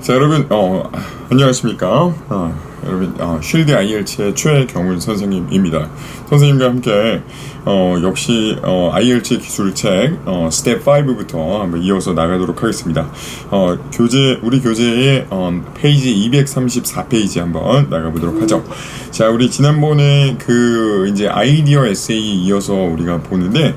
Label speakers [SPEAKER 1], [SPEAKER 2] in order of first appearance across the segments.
[SPEAKER 1] 자, 여러분, 안녕하십니까. 여러분, 쉴드 IELTS의 최경훈 선생님입니다. 선생님과 함께, 역시, IELTS 기술책, 스텝 5부터 한번 이어서 나가도록 하겠습니다. 우리 교재의, 페이지 234페이지 한번 나가보도록 하죠. 자, 우리 지난번에 이제 아이디어 에세이 이어서 우리가 보는데,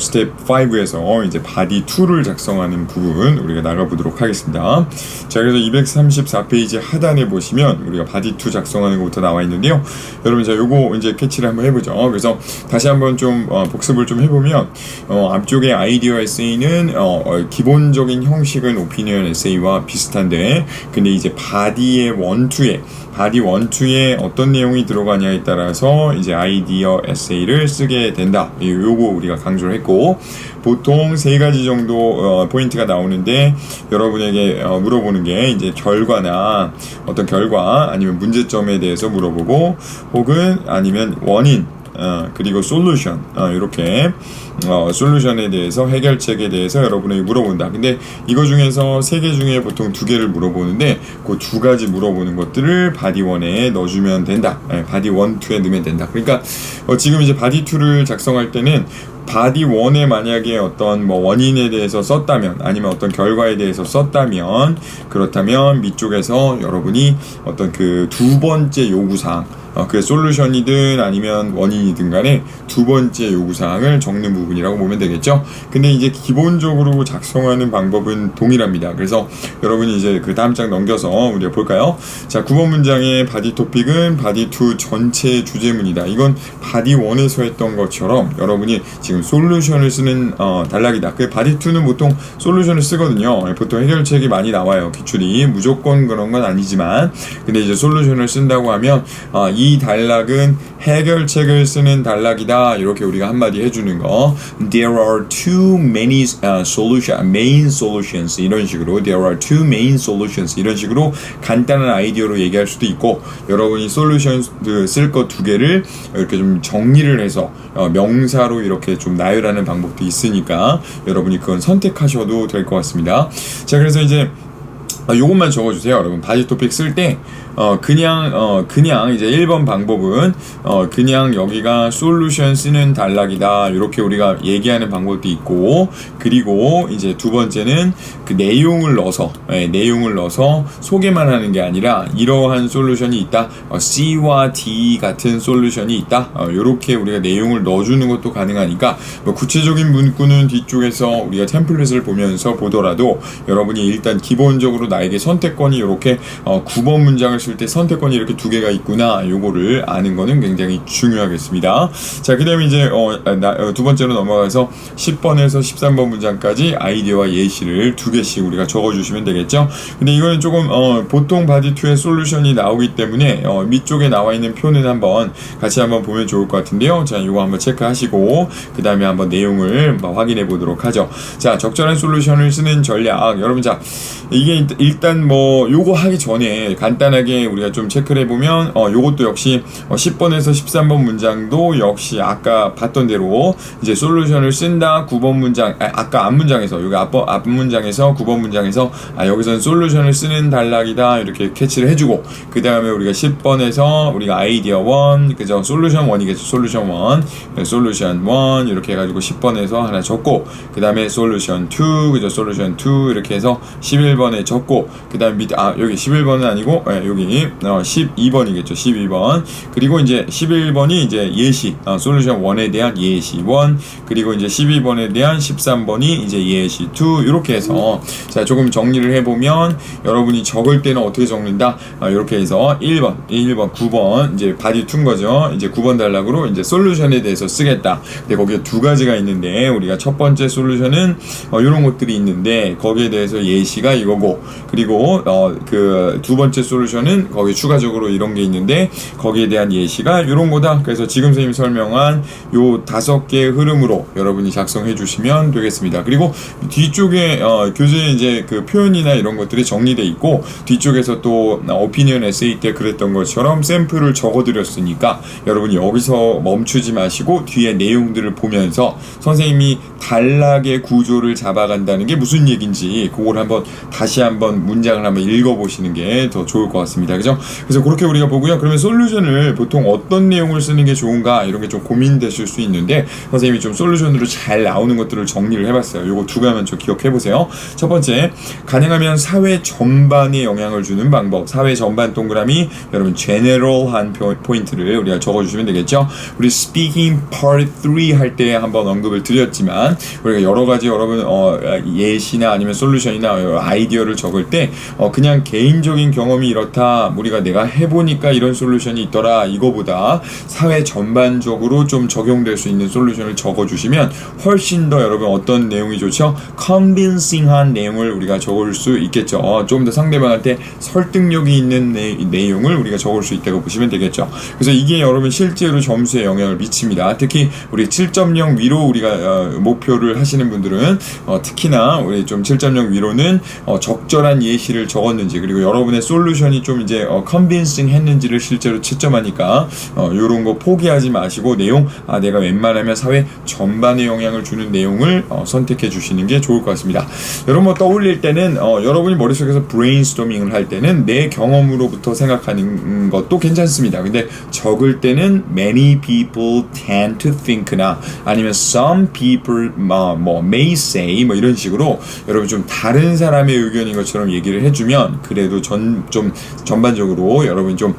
[SPEAKER 1] 스텝 5에서 이제 바디 2를 작성하는 부분 우리가 나가보도록 하겠습니다. 자, 그래서 234페이지 하단에 보시면 우리가 바디 2 작성하는 것부터 나와 있는데요. 여러분, 자, 요거 이제 캐치를 한번 해보죠. 그래서 다시 한번 좀 복습을 좀 해보면, 앞쪽에 아이디어 에세이는 기본적인 형식은 오피니언 에세이와 비슷한데, 근데 이제 바디 1, 2에 어떤 내용이 들어가냐에 따라서 이제 아이디어 에세이를 쓰게 된다. 요거 우리가 강조를 했고, 보통 3가지 정도 포인트가 나오는데, 여러분에게 물어보는 게 이제 결과나 어떤 결과 아니면 문제점에 대해서 물어보고, 혹은 아니면 원인, 그리고 솔루션, 이렇게 솔루션에 대해서, 해결책에 대해서 여러분에게 물어본다. 근데 이거 중에서 3개 중에 보통 2개를 물어보는데, 그 2가지 물어보는 것들을 바디 1에 넣어주면 된다. 바디 1, 2에 넣으면 된다. 그러니까 지금 이제 바디 2를 작성할 때는 바디 1에 만약에 어떤 원인에 대해서 썼다면, 아니면 어떤 결과에 대해서 썼다면, 그렇다면 밑쪽에서 여러분이 어떤 그 2번째 요구사항, 그 솔루션이든 아니면 원인이든 간에 2번째 요구사항을 적는 부분이라고 보면 되겠죠. 근데 이제 기본적으로 작성하는 방법은 동일합니다. 그래서 여러분이 이제 그 다음 장 넘겨서 우리가 볼까요? 자, 9번 문장의 바디 토픽은 바디 2 전체 주제문이다. 이건 바디 1에서 했던 것처럼 여러분이 지금 솔루션을 쓰는 단락이다. 그 바디 2는 보통 솔루션을 쓰거든요. 보통 해결책이 많이 나와요. 기출이 무조건 그런 건 아니지만, 근데 이제 솔루션을 쓴다고 하면 이 단락은 해결책을 쓰는 단락이다. 이렇게 우리가 한마디 해주는 거. There are two main solutions. 이런 식으로 There are two main solutions. 이런 식으로 간단한 아이디어로 얘기할 수도 있고, 여러분이 솔루션 쓸 거 2개를 이렇게 좀 정리를 해서 명사로 이렇게 좀 나열하는 방법도 있으니까 여러분이 그건 선택하셔도 될 것 같습니다. 자, 그래서 이제 요것만 적어주세요. 여러분, 바디 토픽 쓸 때 그냥 이제 1번 방법은 그냥 여기가 솔루션 쓰는 단락이다. 이렇게 우리가 얘기하는 방법도 있고, 그리고 이제 2번째는 그 내용을 넣어서 소개만 하는 게 아니라 이러한 솔루션이 있다. C와 D 같은 솔루션이 있다. 이렇게 우리가 내용을 넣어주는 것도 가능하니까, 구체적인 문구는 뒤쪽에서 우리가 템플릿을 보면서 보더라도 여러분이 일단 기본적으로 나에게 선택권이 이렇게 9번 문장을 쓸 때 선택권이 이렇게 2개가 있구나, 요거를 아는 거는 굉장히 중요하겠습니다. 자, 그 다음에 이제 2번째로 넘어가서 10번에서 13번 문장까지 아이디어와 예시를 2개씩 우리가 적어주시면 되겠죠. 근데 이거는 조금 보통 바디 2의 솔루션이 나오기 때문에 밑쪽에 나와 있는 표는 같이 한번 보면 좋을 것 같은데요. 자, 이거 한번 체크하시고 그 다음에 한번 내용을 확인해 보도록 하죠. 자, 적절한 솔루션을 쓰는 전략. 여러분, 자, 이게 일단 요거 하기 전에 간단하게 우리가 좀 체크를 해보면, 요것도 역시 10번에서 13번 문장도 역시 아까 봤던 대로 이제 솔루션을 쓴다. 9번 문장, 아까 앞 문장에서, 여기 앞 문장에서 9번 문장에서 여기서는 솔루션을 쓰는 단락이다. 이렇게 캐치를 해주고, 그 다음에 우리가 10번에서 우리가 아이디어 1, 그죠? 솔루션 1이겠죠. 솔루션 1 이렇게 해가지고 10번에서 하나 적고, 그 다음에 솔루션 2, 그죠? 솔루션 2 이렇게 해서 11번에 적고, 그 다음에 여기 11번은 아니고, 여기 12번이겠죠. 12번. 그리고 이제 11번이 이제 예시, 솔루션 1에 대한 예시 1, 그리고 이제 12번에 대한 13번이 이제 예시 2, 이렇게 해서, 자, 조금 정리를 해보면 여러분이 적을 때는 어떻게 적는다? 이렇게 해서 1번, 9번, 이제 바디 2인 거죠. 이제 9번 단락으로 이제 솔루션에 대해서 쓰겠다. 근데 거기에 2가지가 있는데, 우리가 첫 번째 솔루션은 이런 것들이 있는데, 거기에 대해서 예시가 이거고, 그리고 그 2번째 솔루션은 그러면은 거기 추가적으로 이런 게 있는데 거기에 대한 예시가 이런 거다. 그래서 지금 선생님이 설명한 요 5개의 흐름으로 여러분이 작성해 주시면 되겠습니다. 그리고 뒤쪽에 교재 이제 그 표현이나 이런 것들이 정리돼 있고 뒤쪽에서 또 오피니언 에세이 때 그랬던 것처럼 샘플을 적어드렸으니까 여러분이 여기서 멈추지 마시고 뒤에 내용들을 보면서 선생님이 단락의 구조를 잡아간다는 게 무슨 얘기인지 그걸 다시 한번 문장을 한번 읽어보시는 게 더 좋을 것 같습니다. 그죠? 그래서 그렇게 우리가 보고요. 그러면 솔루션을 보통 어떤 내용을 쓰는 게 좋은가 이런 게 좀 고민되실 수 있는데 선생님이 좀 솔루션으로 잘 나오는 것들을 정리를 해봤어요. 요거 두 가지만 좀 기억해보세요. 첫 번째, 가능하면 사회 전반에 영향을 주는 방법. 사회 전반 동그라미 여러분 general한 포인트를 우리가 적어주시면 되겠죠. 우리 speaking part 3 할 때 한번 언급을 드렸지만 우리가 여러 가지 여러분 예시나 아니면 솔루션이나 아이디어를 적을 때 그냥 개인적인 경험이 이렇다 우리가 내가 해보니까 이런 솔루션이 있더라 이거보다 사회 전반적으로 좀 적용될 수 있는 솔루션을 적어주시면 훨씬 더 여러분 어떤 내용이 좋죠? convincing한 내용을 우리가 적을 수 있겠죠. 좀 더 상대방한테 설득력이 있는 내용을 우리가 적을 수 있다고 보시면 되겠죠. 그래서 이게 여러분 실제로 점수에 영향을 미칩니다. 특히 우리 7.0 위로 우리가 목표를 하시는 분들은 특히나 우리 좀 7.0 위로는 적절한 예시를 적었는지 그리고 여러분의 솔루션이 좀 이제 컨빈싱 했는지를 실제로 채점하니까 요런 거 포기하지 마시고 내용 내가 웬만하면 사회 전반에 영향을 주는 내용을 선택해 주시는 게 좋을 것 같습니다. 여러분 떠올릴 때는 여러분이 머릿속에서 브레인스토밍을 할 때는 내 경험으로부터 생각하는 것도 괜찮습니다. 근데 적을 때는 many people tend to think나 아니면 some people may say 뭐 이런 식으로 여러분 좀 다른 사람의 의견인 것처럼 얘기를 해주면 그래도 좀 전반적으로 여러분 좀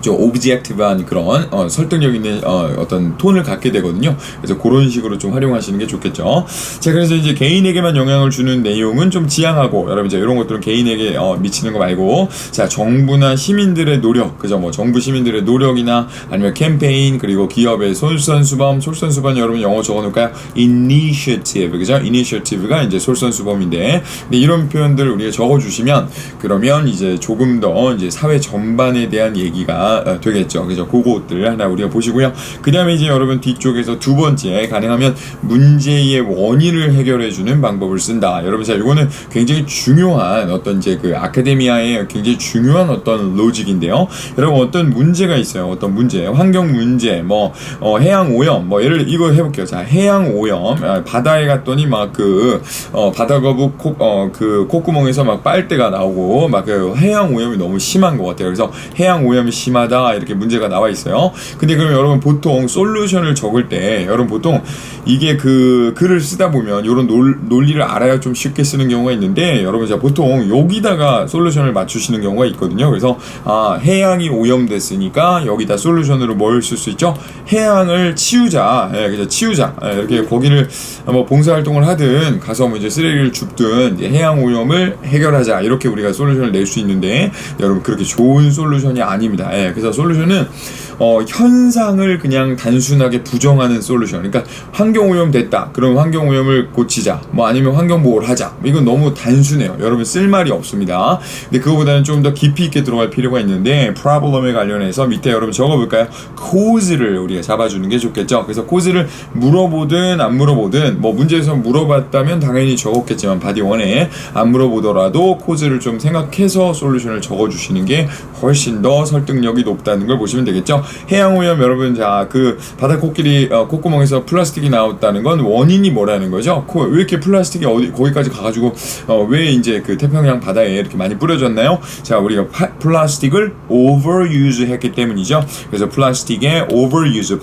[SPEAKER 1] 오브젝티브한 그런 설득력 있는 어떤 톤을 갖게 되거든요. 그래서 그런 식으로 좀 활용하시는 게 좋겠죠. 자, 그래서 이제 개인에게만 영향을 주는 내용은 좀 지양하고 여러분 이제 이런 것들은 개인에게 미치는 거 말고 자 정부나 시민들의 노력 그죠? 뭐 정부 시민들의 노력이나 아니면 캠페인 그리고 기업의 솔선수범 여러분 영어 적어놓을까요? initiative 그죠? initiative가 이제 솔선수범인데 근데 이런 표현들을 우리가 적어주시면 그러면 이제 조금 더 이제 사회 전반에 대한 얘기가 되겠죠. 그죠? 그것들 하나 우리가 보시고요. 그 다음에 이제 여러분 뒤쪽에서 두 번째 가능하면 문제의 원인을 해결해주는 방법을 쓴다. 여러분 자 이거는 굉장히 중요한 어떤 이제 그 아카데미아의 굉장히 중요한 어떤 로직인데요. 여러분 어떤 문제가 있어요. 어떤 문제, 환경 문제, 뭐 해양 오염, 뭐 예를 들어 이거 해볼게요. 자 해양 오염, 바다에 갔더니 막 그 바다거북 그 콧구멍에서 막 빨대가 나오고 막 그 해양 오염이 너무 심한 것 같아요. 그래서 해양 오염이 심하다 이렇게 문제가 나와 있어요. 근데 그럼 여러분 보통 솔루션을 적을 때 여러분 보통 이게 그 글을 쓰다 보면 이런 논리를 알아야 좀 쉽게 쓰는 경우가 있는데 여러분 자 보통 여기다가 솔루션을 맞추시는 경우가 있거든요. 그래서 해양이 오염됐으니까 여기다 솔루션으로 뭘 쓸 수 있죠? 해양을 치우자. 그래서 치우자. 이렇게 거기를 뭐 봉사활동을 하든 가서 뭐 이제 쓰레기를 줍든 이제 해양 오염을 해결하자. 이렇게 우리가 솔루션을 낼 수 있는데 여러분 그렇게 좋은 솔루션이 아닙니다. 그래서 솔루션은 현상을 그냥 단순하게 부정하는 솔루션. 그러니까 환경오염 됐다. 그럼 환경오염을 고치자. 뭐 아니면 환경보호를 하자. 이건 너무 단순해요. 여러분 쓸 말이 없습니다. 근데 그거보다는 좀 더 깊이 있게 들어갈 필요가 있는데 problem에 관련해서 밑에 여러분 적어볼까요? cause를 우리가 잡아주는 게 좋겠죠. 그래서 cause를 물어보든 안 물어보든 뭐 문제에서 물어봤다면 당연히 적었겠지만 바디 1에 안 물어보더라도 cause를 좀 생각해서 솔루션을 적어주시는 게 훨씬 더 설득력이 높다는 걸 보시면 되겠죠. 해양오염 여러분 자 그 바다 코끼리 콧구멍에서 플라스틱이 나왔다는 건 원인이 뭐라는 거죠? 왜 이렇게 플라스틱이 거기까지 가가지고 왜 이제 그 태평양 바다에 이렇게 많이 뿌려졌나요? 자 우리가 플라스틱을 overuse 했기 때문이죠. 그래서 플라스틱의 overuse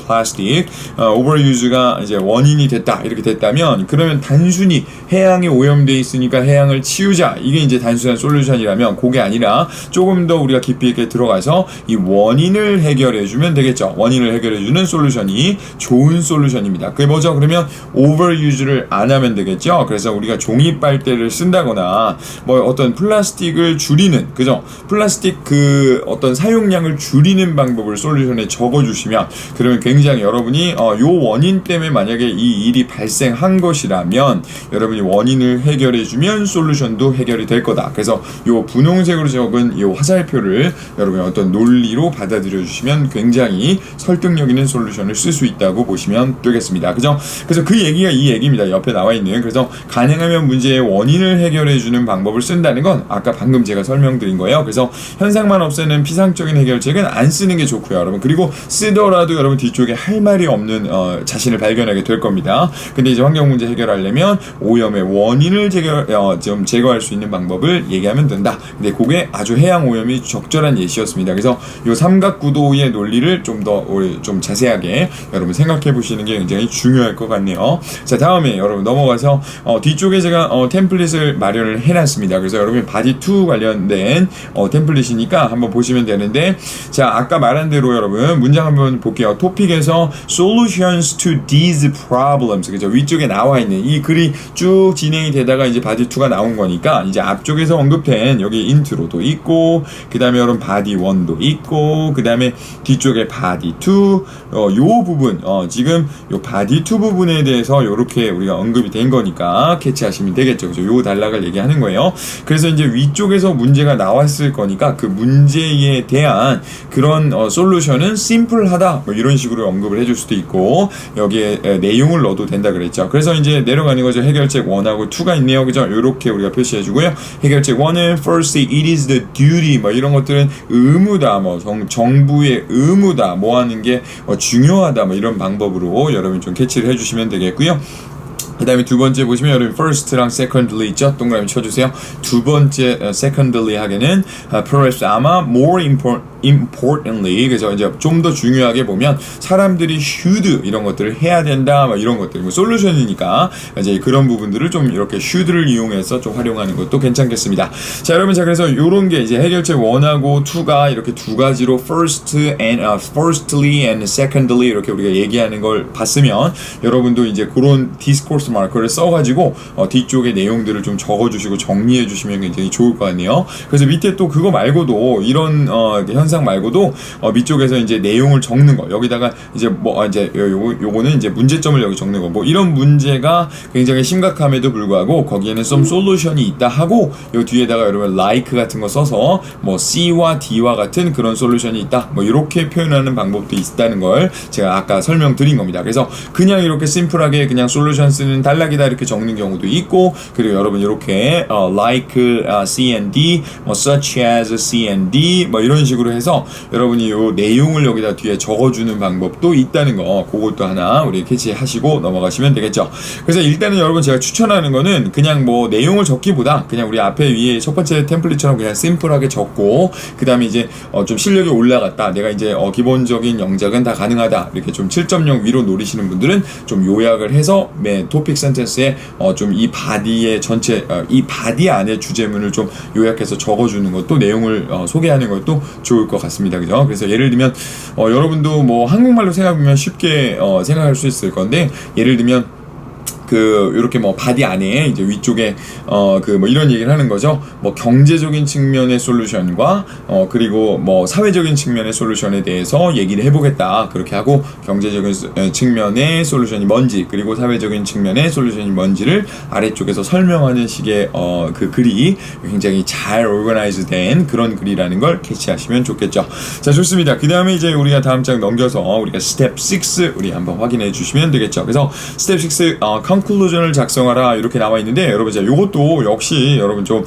[SPEAKER 1] overuse가 이제 원인이 됐다 이렇게 됐다면 그러면 단순히 해양이 오염돼 있으니까 해양을 치우자 이게 이제 단순한 솔루션이라면 그게 아니라 조금 더 우리가 깊이 있게 들어가서 이 원인을 해결해주면 되겠죠. 원인을 해결해주는 솔루션이 좋은 솔루션입니다. 그게 뭐죠? 그러면 overuse를 안 하면 되겠죠. 그래서 우리가 종이 빨대를 쓴다거나 뭐 어떤 플라스틱을 줄이는, 그죠? 플라스틱 그 어떤 사용량을 줄이는 방법을 솔루션에 적어주시면, 그러면 굉장히 여러분이 요 원인 때문에 만약에 이 일이 발생한 것이라면 여러분이 원인을 해결해주면 솔루션도 해결이 될 거다. 그래서 요 분홍색으로 적은 요 화살표를 여러분이 어떤 논리로 받아들여 주시면 굉장히 설득력 있는 솔루션을 쓸 수 있다고 보시면 되겠습니다. 그죠? 그래서 그 얘기가 이 얘기입니다. 옆에 나와 있는. 그래서 가능하면 문제의 원인을 해결해 주는 방법을 쓴다는 건 아까 방금 제가 설명드린 거예요. 그래서 현상만 없애는 피상적인 해결책은 안 쓰는 게 좋고요, 여러분. 그리고 쓰더라도 여러분 뒤쪽에 할 말이 없는 자신을 발견하게 될 겁니다. 근데 이제 환경 문제 해결하려면 오염의 원인을 좀 제거할 수 있는 방법을 얘기하면 된다. 근데 그게 아주 해양 오염이 적절한 예시였습니다. 그래서 이 삼각구도의 논리를 좀 더 좀 자세하게 여러분 생각해 보시는 게 굉장히 중요할 것 같네요. 자, 다음에 여러분 넘어가서 뒤쪽에 제가 템플릿을 마련을 해놨습니다. 그래서 여러분 바디2 관련된 템플릿이니까 한번 보시면 되는데, 자, 아까 말한 대로 여러분 문장 한번 볼게요. 토픽에서 solutions to these problems, 그죠? 위쪽에 나와 있는 이 글이 쭉 진행이 되다가 이제 바디2가 나온 거니까 이제 앞쪽에서 언급된 여기 인트로도 있고, 그 다음에 여러분 바디1도 있고, 그 다음에 뒤쪽에 바디2 요 부분 지금 요 바디2 부분에 대해서 요렇게 우리가 언급이 된 거니까 캐치하시면 되겠죠. 그죠? 요 단락을 얘기하는 거예요. 그래서 이제 위쪽에서 문제가 나왔을 거니까 그 문제에 대한 그런 솔루션은 심플하다, 뭐 이런 식으로 언급을 해줄 수도 있고, 여기에 내용을 넣어도 된다 그랬죠. 그래서 이제 내려가는 거죠. 해결책 1하고 2가 있네요. 그죠? 요렇게 우리가 표시해주고요. 해결책 1은 first it is the duty, 뭐 이런 것들은 의무다, 뭐 정부의 의무다, 뭐 하는 게 중요하다, 뭐 이런 방법으로 여러분 좀 캐치를 해주시면 되겠고요. 그 다음에 두 번째 보시면 여러분 first랑 secondly 있죠? 동그라미 쳐주세요. 두 번째 secondly 하게는 perhaps 아마 more importantly, 그래서 이제 좀 더 중요하게 보면 사람들이 should 이런 것들을 해야 된다, 뭐 이런 것들, 뭐 솔루션이니까 이제 그런 부분들을 좀 이렇게 should를 이용해서 좀 활용하는 것도 괜찮겠습니다. 자, 여러분, 자, 그래서 요런 게 이제 해결책 1하고 2가 이렇게 두 가지로 firstly and secondly 이렇게 우리가 얘기하는 걸 봤으면 여러분도 이제 그런 디스코스 마커를 써가지고 뒤쪽에 내용들을 좀 적어주시고 정리해주시면 굉장히 좋을 것 같네요. 그래서 밑에 또 그거 말고도 이런 현상 말고도 밑쪽에서 이제 내용을 적는 거, 여기다가 이제 뭐 이제 요거는 이제 문제점을 여기 적는 거, 뭐 이런 문제가 굉장히 심각함에도 불구하고 거기에는 some solution이 있다 하고 요 뒤에다가 여러분 like 같은 거 써서 뭐 C와 D와 같은 그런 솔루션이 있다, 뭐 이렇게 표현하는 방법도 있다는 걸 제가 아까 설명드린 겁니다. 그래서 그냥 이렇게 심플하게 그냥 솔루션 쓰는 단락이다 이렇게 적는 경우도 있고, 그리고 여러분 이렇게 like C and D, 뭐 such as C and D, 뭐 이런 식으로 해서 여러분이 요 내용을 여기다 뒤에 적어주는 방법도 있다는 거, 그것도 하나 우리 캐치하시고 넘어가시면 되겠죠. 그래서 일단은 여러분 제가 추천하는 거는 그냥 뭐 내용을 적기보다 그냥 우리 앞에 위에 첫 번째 템플릿처럼 그냥 심플하게 적고, 그 다음에 이제 좀 실력이 올라갔다, 내가 이제 기본적인 영작은 다 가능하다, 이렇게 좀 7.0 위로 노리시는 분들은 좀 요약을 해서 토픽 센텐스에 좀 이 바디의 전체 이 바디 안에 주제문을 좀 요약해서 적어주는 것도, 내용을 소개하는 것도 좋을 것 같습니다. 그죠? 그래서 예를 들면 여러분도 뭐 한국말로 생각하면 쉽게 생각할 수 있을 건데, 예를 들면 이렇게 뭐 바디 안에 이제 위쪽에 뭐 이런 얘기를 하는 거죠. 뭐 경제적인 측면의 솔루션과 그리고 뭐 사회적인 측면의 솔루션에 대해서 얘기를 해보겠다, 그렇게 하고 경제적인 측면의 솔루션이 뭔지, 그리고 사회적인 측면의 솔루션이 뭔지를 아래쪽에서 설명하는 식의 그 글이 굉장히 잘 오르가나이즈 된 그런 글이라는 걸 캐치하시면 좋겠죠. 자, 좋습니다. 그 다음에 이제 우리가 다음 장 넘겨서 우리가 스텝 6 우리 한번 확인해 주시면 되겠죠. 그래서 스텝 6 컨클루전을 작성하라 이렇게 나와 있는데, 여러분 이제 요것도 역시 여러분 좀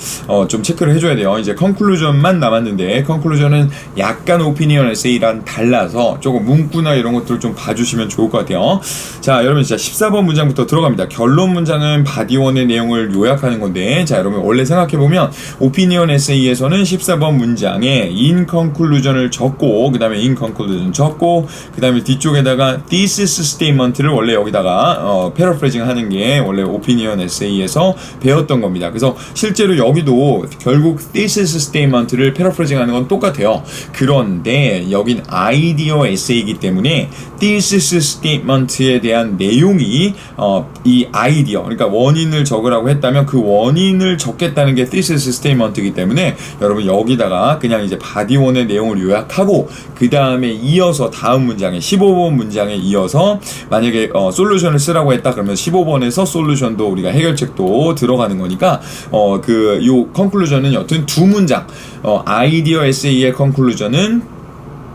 [SPEAKER 1] 체크를 해줘야 돼요. 이제 컨클루전만 남았는데, 컨클루전은 약간 오피니언 에세이랑 달라서 조금 문구나 이런 것들을 좀 봐주시면 좋을 것 같아요. 자, 여러분 진짜 14번 문장부터 들어갑니다. 결론 문장은 바디1의 내용을 요약하는 건데, 자, 여러분 원래 생각해보면 오피니언 에세이에서는 14번 문장에 in conclusion을 적고, 그 다음에 in conclusion 적고, 그 다음에 뒤쪽에다가 thesis statement를 원래 여기다가 paraphrasing 하는 하는 게 원래 오피니언 에세이에서 배웠던 겁니다. 그래서 실제로 여기도 결국 thesis statement를 패러프레징하는 건 똑같아요. 그런데 여긴 아이디어 에세이이기 때문에 thesis statement에 대한 내용이 이 아이디어, 그러니까 원인을 적으라고 했다면 그 원인을 적겠다는 게 thesis statement이기 때문에 여러분 여기다가 그냥 이제 body 1의 내용을 요약하고 그 다음에 이어서 다음 문장에 15번 문장에 이어서 만약에 솔루션을 쓰라고 했다 그러면 15번에서 솔루션도 우리가 해결책도 들어가는 거니까 요 컨클루전은 여튼 두 문장 아이디어 에세이의 컨클루전은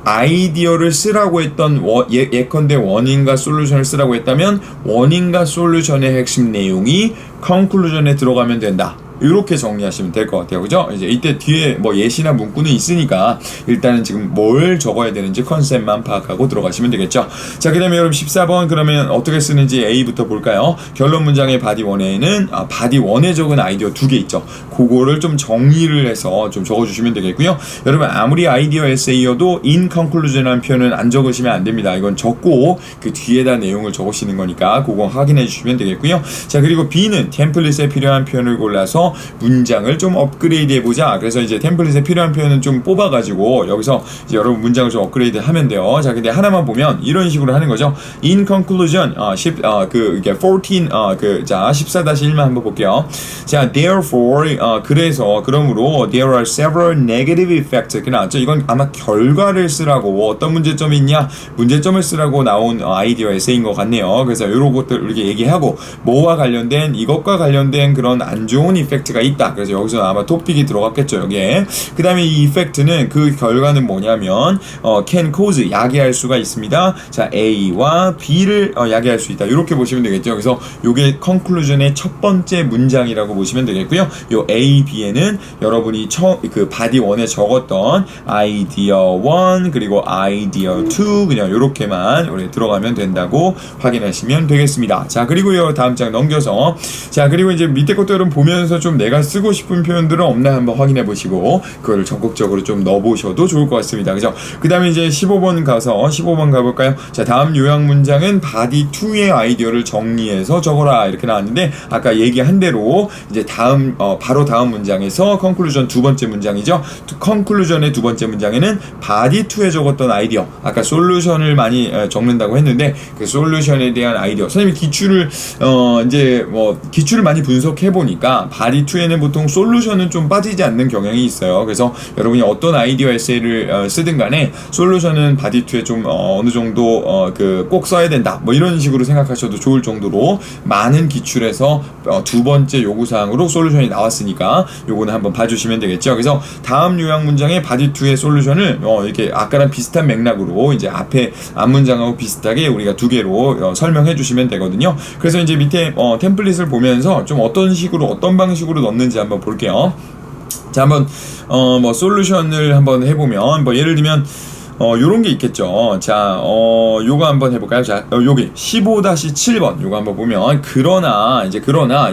[SPEAKER 1] 아이디어를 쓰라고 했던 예컨대 원인과 솔루션을 쓰라고 했다면 원인과 솔루션의 핵심 내용이 컨클루전에 들어가면 된다. 이렇게 정리하시면 될 것 같아요. 그죠? 이제 이때 뒤에 뭐 예시나 문구는 있으니까 일단은 지금 뭘 적어야 되는지 컨셉만 파악하고 들어가시면 되겠죠. 자, 그 다음에 여러분 14번 그러면 어떻게 쓰는지 A부터 볼까요? 결론 문장의 바디 1에는 바디 1에 적은 아이디어 2개 있죠. 그거를 좀 정리를 해서 좀 적어주시면 되겠고요. 여러분 아무리 아이디어 에세이여도 in conclusion이라는 표현은 안 적으시면 안 됩니다. 이건 적고 그 뒤에다 내용을 적으시는 거니까 그거 확인해 주시면 되겠고요. 자, 그리고 B는 템플릿에 필요한 표현을 골라서 문장을 좀 업그레이드 해보자. 그래서 이제 템플릿에 필요한 표현은 좀 뽑아가지고 여기서 이제 여러분 문장을 좀 업그레이드 하면 돼요. 자, 근데 하나만 보면 이런 식으로 하는 거죠. In conclusion, 14-1만 한번 볼게요. 자, therefore, 그래서, 그러므로, there are several negative effects. 이렇게 나왔죠. 이건 아마 결과를 쓰라고, 어떤 문제점이 있냐? 문제점을 쓰라고 나온 아이디어 에세이인 것 같네요. 그래서 이런 것들 이렇게 얘기하고, 뭐와 관련된, 이것과 관련된 그런 안 좋은 이펙트가 있다. 그래서 여기서 아마 토픽이 들어갔겠죠, 여기에. 그 다음에 이 이펙트는 그 결과는 뭐냐면, can cause, 야기할 수가 있습니다. 자, A와 B를 야기할 수 있다. 이렇게 보시면 되겠죠. 그래서 요게 conclusion의 첫 번째 문장이라고 보시면 되겠고요. 요 A, B에는 여러분이 그 body 1에 적었던 아이디어 1 그리고 아이디어 2 그냥 요렇게만 우리 들어가면 된다고 확인하시면 되겠습니다. 자, 그리고요 다음 장 넘겨서 자, 그리고 이제 밑에 것도 여러분 보면서 좀 내가 쓰고 싶은 표현들은 없나 한번 확인해 보시고 그걸 적극적으로 좀 넣어보셔도 좋을 것 같습니다. 그죠? 그 다음에 이제 15번 가볼까요? 자, 다음 요약 문장은 body 2의 아이디어를 정리해서 적어라 이렇게 나왔는데 아까 얘기한 대로 이제 바로 다음 문장에서 컨클루전 두 번째 문장이죠. 컨클루전의 두 번째 문장에는 body 2에 적었던 아이디어 아까 솔루션을 많이 적는다고 했는데 그 솔루션에 대한 아이디어 선생님이 기출을 기출을 많이 분석해 보니까 body 2에는 보통 솔루션은 좀 빠지지 않는 경향이 있어요. 그래서 여러분이 어떤 아이디어 에세이를 쓰든 간에 솔루션은 body 2에 좀 어느 정도 꼭 써야 된다 뭐 이런 식으로 생각하셔도 좋을 정도로 많은 기출에서 두 번째 요구사항으로 솔루션이 나왔으니까 요거는 한번 봐주시면 되겠죠. 그래서 다음 요약 문장의 body 2의 솔루션을 이렇게 아까랑 비슷한 맥락으로 이제 앞에 앞문장하고 비슷하게 우리가 두 개로 설명해 주시면 되거든요. 그래서 이제 밑에 템플릿을 보면서 좀 어떤 방식으로 넣는지 한번 볼게요. 자, 한번 솔루션을 한번 해보면 예를 들면 요런 게 있겠죠. 자, 요거 한번 해볼까요? 자, 요게 15-7번 요거 한번 보면 그러나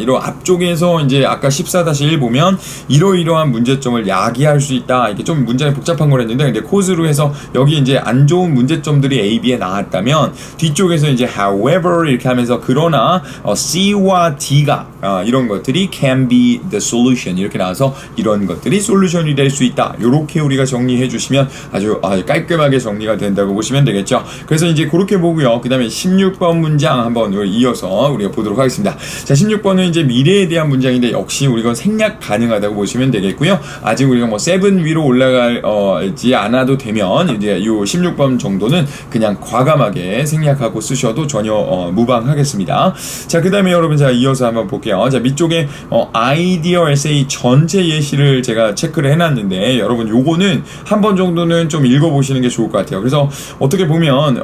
[SPEAKER 1] 이런 앞쪽에서 이제 아까 14-1 보면 이러이러한 문제점을 야기할 수 있다. 이게 좀 문장이 복잡한 걸 했는데 근데 코즈로 해서 여기 이제 안 좋은 문제점들이 A, B에 나왔다면 뒤쪽에서 이제 however 이렇게 하면서 그러나 C와 D가 이런 것들이 can be the solution 이렇게 나와서 이런 것들이 솔루션이 될 수 있다. 요렇게 우리가 정리해 주시면 아주 깔끔하게 정리가 된다고 보시면 되겠죠. 그래서 이제 그렇게 보고요. 그 다음에 16번 문장 한번 이어서 우리가 보도록 하겠습니다. 자, 16번은 이제 미래에 대한 문장인데 역시 우리가 생략 가능하다고 보시면 되겠고요. 아직 우리가 7 위로 올라가지 않아도 되면 이제 요 16번 정도는 그냥 과감하게 생략하고 쓰셔도 전혀 무방하겠습니다. 자, 그 다음에 여러분 자 이어서 한번 볼게요. 자, 밑쪽에 아이디어 에세이 전체 예시를 제가 체크를 해놨는데 여러분 요거는 한 번 정도는 좀 읽어보시는 게 좋을 것 같아요. 그래서 어떻게 보면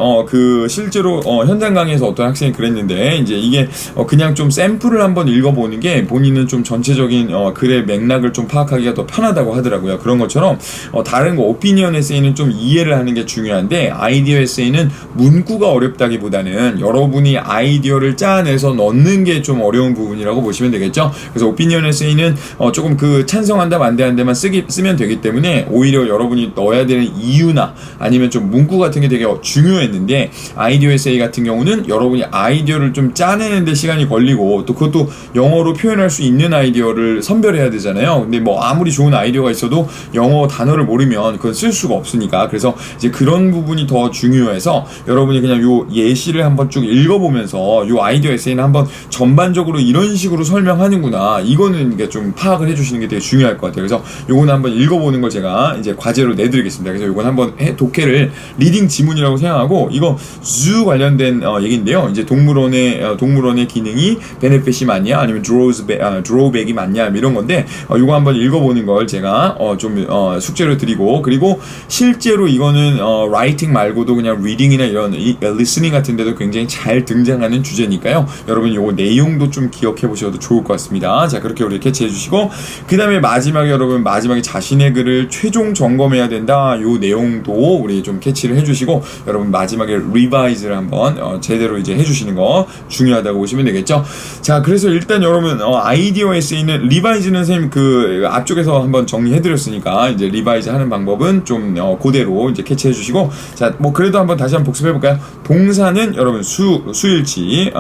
[SPEAKER 1] 실제로 현장 강의에서 어떤 학생이 그랬는데 이제 이게 그냥 좀 샘플을 한번 읽어보는 게 본인은 좀 전체적인 글의 맥락을 좀 파악하기가 더 편하다고 하더라고요. 그런 것처럼 다른 거 오피니언 에세이는 좀 이해를 하는 게 중요한데 아이디어 에세이는 문구가 어렵다기보다는 여러분이 아이디어를 짜내서 넣는 게 좀 어려운 부분이라고 보시면 되겠죠. 그래서 오피니언 에세이는 조금 찬성한다 반대한다만 쓰면 되기 때문에 오히려 여러분이 넣어야 되는 이유나 아니면 좀 문구 같은 게 되게 중요했는데 아이디어 에세이 같은 경우는 여러분이 아이디어를 좀 짜내는데 시간이 걸리고 또 그것도 영어로 표현할 수 있는 아이디어를 선별해야 되잖아요. 근데 뭐 아무리 좋은 아이디어가 있어도 영어 단어를 모르면 그건 쓸 수가 없으니까 그래서 이제 그런 부분이 더 중요해서 여러분이 그냥 요 예시를 한번 쭉 읽어보면서 요 아이디어 에세이는 한번 전반적으로 이런 식으로 설명하는구나 이거는 이게 좀 파악을 해주시는 게 되게 중요할 것 같아요. 그래서 요거는 한번 읽어보는 걸 제가 이제 과제로 내드리겠습니다. 그래서 요건 한번 독해를 리딩 지문이라고 생각하고 이거 zoo 관련된 얘기인데요. 이제 동물원의 기능이 베네핏이 맞냐 아니면 드로백이 맞냐 이런 건데 요거 한번 읽어보는 걸 제가 좀 숙제로 드리고 그리고 실제로 이거는 라이팅 말고도 그냥 리딩이나 이런 리스닝 같은 데도 굉장히 잘 등장하는 주제니까요. 여러분 요거 내용도 좀 기억해 보셔도 좋을 것 같습니다. 자 그렇게 우리 캐치해 주시고 그 다음에 마지막에 여러분 마지막에 자신의 글을 최종 점검해야 된다 요 내용도 우리 좀 캐치를 해주시고 여러분 마지막에 리바이즈를 한번 제대로 이제 해주시는 거 중요하다고 보시면 되겠죠. 자 그래서 일단 여러분 아이디어 에세이는 리바이즈는 선생님 그 앞쪽에서 한번 정리해드렸으니까 이제 리바이즈 하는 방법은 좀 그대로 이제 캐치해주시고 자 뭐 그래도 한번 다시 한번 복습해볼까요? 동사는 여러분 수일치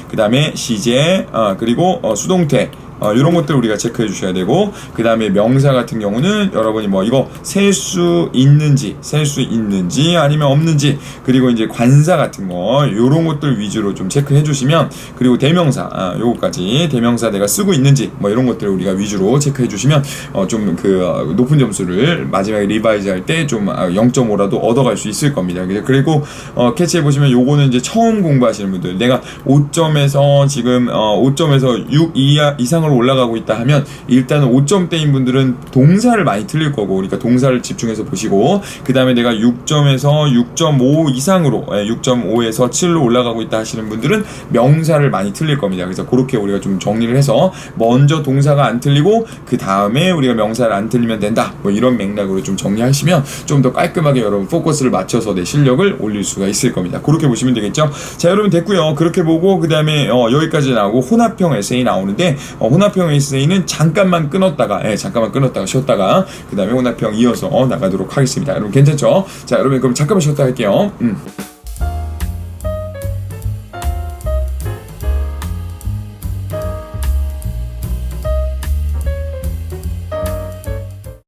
[SPEAKER 1] 그 다음에 시제 그리고 수동태 이런 것들 우리가 체크해 주셔야 되고 그 다음에 명사 같은 경우는 여러분이 뭐 이거 셀 수 있는지 아니면 없는지 그리고 이제 관사 같은 거 이런 것들 위주로 좀 체크해 주시면 그리고 대명사 요거까지 대명사 내가 쓰고 있는지 뭐 이런 것들 우리가 위주로 체크해 주시면 좀 그 높은 점수를 마지막에 리바이즈 할 때 좀 0.5라도 얻어갈 수 있을 겁니다. 그리고 캐치해 보시면 요거는 이제 처음 공부하시는 분들 내가 5점에서 지금 5점에서 6 이상으로 올라가고 있다 하면 일단은 5점대인 분들은 동사를 많이 틀릴 거고 그러니까 동사를 집중해서 보시고 그 다음에 내가 6점에서 6.5 이상으로 6.5에서 7로 올라가고 있다 하시는 분들은 명사를 많이 틀릴 겁니다. 그래서 그렇게 우리가 좀 정리를 해서 먼저 동사가 안 틀리고 그 다음에 우리가 명사를 안 틀리면 된다 뭐 이런 맥락으로 좀 정리하시면 좀 더 깔끔하게 여러분 포커스를 맞춰서 내 실력을 올릴 수가 있을 겁니다. 그렇게 보시면 되겠죠. 자 여러분 됐고요. 그렇게 보고 그 다음에 여기까지 나오고 혼합형 에세이 나오는데 혼합형 에세이는 잠깐만 끊었다가 쉬었다가 그 다음에 혼합형 이어서 나가도록 하겠습니다. 여러분 괜찮죠? 자 여러분 그럼 잠깐만 쉬었다 할게요.